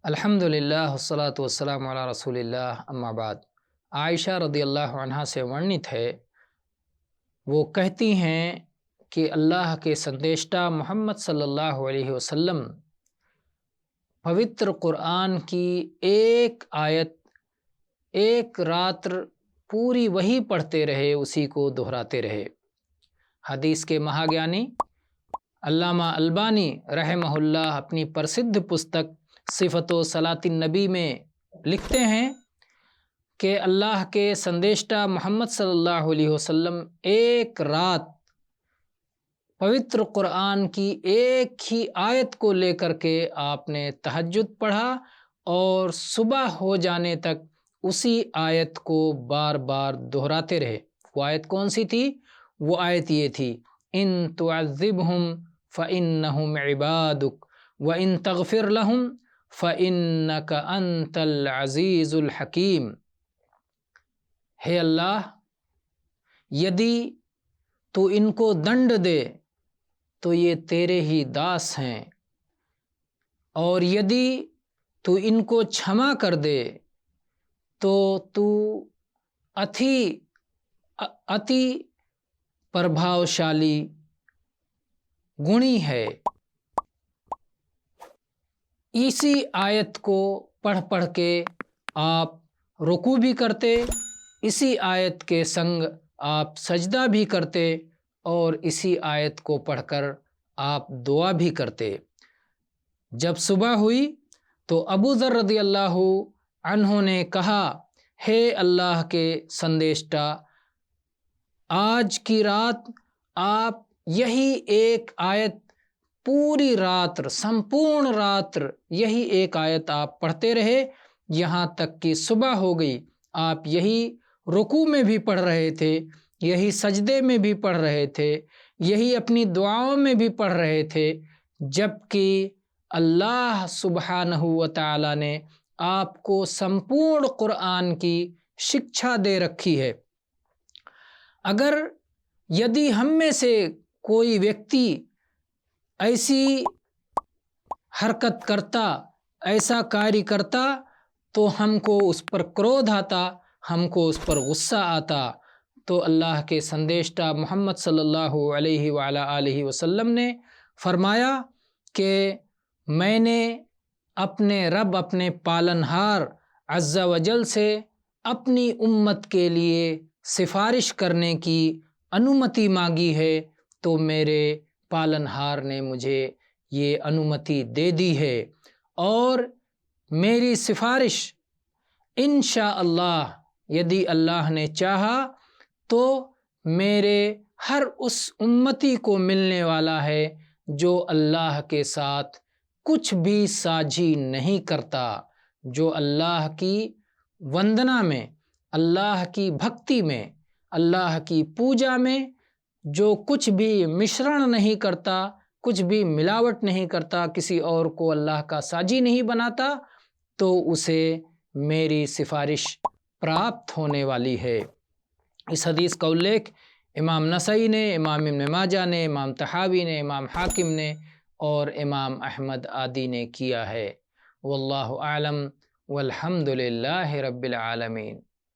الحمدللہ والصلاۃ والسلام علی رسول اللہ اما بعد۔ عائشہ رضی اللہ عنہا سے ورنت ہے، وہ کہتی ہیں کہ اللہ کے سندیشٹہ محمد صلی اللہ علیہ وسلم پوتر قرآن کی ایک آیت ایک رات پوری وہی پڑھتے رہے، اسی کو دہراتے رہے۔ حدیث کے مہاگیانی علامہ البانی رحمہ اللہ اپنی پرسدھ پستک صفت و صلاۃ النبی میں لکھتے ہیں کہ اللہ کے سندیشٹہ محمد صلی اللہ علیہ وسلم ایک رات پوتر قرآن کی ایک ہی آیت کو لے کر کے آپ نے تہجد پڑھا اور صبح ہو جانے تک اسی آیت کو بار بار دہراتے رہے۔ وہ آیت کون سی تھی؟ وہ آیت یہ تھی، ان تعذبہم فإنہم عبادک وإن تغفر لہم فإنک انت العزیز الحکیم۔ ہے اللہ، یدی تو ان کو دنڈ دے تو یہ تیرے ہی داس ہیں، اور یدی تو ان کو چھما کر دے تو اتی پربھاوشالی گنی ہے۔ اسی آیت کو پڑھ کے آپ رکوع بھی کرتے، اسی آیت کے سنگ آپ سجدہ بھی کرتے، اور اسی آیت کو پڑھ کر آپ دعا بھی کرتے۔ جب صبح ہوئی تو ابو ذر رضی اللہ عنہ نے کہا، ہے اللہ کے سندیشٹہ، آج کی رات آپ یہی ایک آیت پوری رات سمپورن رات یہی ایک آیت آپ پڑھتے رہے، یہاں تک کہ صبح ہو گئی۔ آپ یہی رکوع میں بھی پڑھ رہے تھے، یہی سجدے میں بھی پڑھ رہے تھے، یہی اپنی دعاؤں میں بھی پڑھ رہے تھے، جبکہ اللہ سبحانہ و تعالی نے آپ کو سمپورن قرآن کی شکچھا دے رکھی ہے۔ اگر یدی ہم میں سے کوئی ویکتی ایسی حرکت کرتا، ایسا کاری کرتا، تو ہم کو اس پر کرودھ آتا، ہم کو اس پر غصہ آتا۔ تو اللہ کے سندیشٹہ محمد صلی اللہ علیہ وآلہ آلہ وسلم نے فرمایا کہ میں نے اپنے رب، اپنے پالنہار عز و جل سے اپنی امت کے لیے سفارش کرنے کی انومتی مانگی ہے، تو میرے پالنہار نے مجھے یہ انومتی دے دی ہے، اور میری سفارش انشاءاللہ یدی اللہ نے چاہا تو میرے ہر اس امتی کو ملنے والا ہے جو اللہ کے ساتھ کچھ بھی ساجھی نہیں کرتا، جو اللہ کی وندنا میں، اللہ کی بھکتی میں، اللہ کی پوجا میں جو کچھ بھی مشرن نہیں کرتا، کچھ بھی ملاوٹ نہیں کرتا، کسی اور کو اللہ کا ساجی نہیں بناتا، تو اسے میری سفارش پراپت ہونے والی ہے۔ اس حدیث کا الیکھ امام نسائی نے، امام ابن ماجہ نے، امام طحاوی نے، امام حاکم نے اور امام احمد آدی نے کیا ہے۔ واللہ اعلم والحمد للہ رب العالمین۔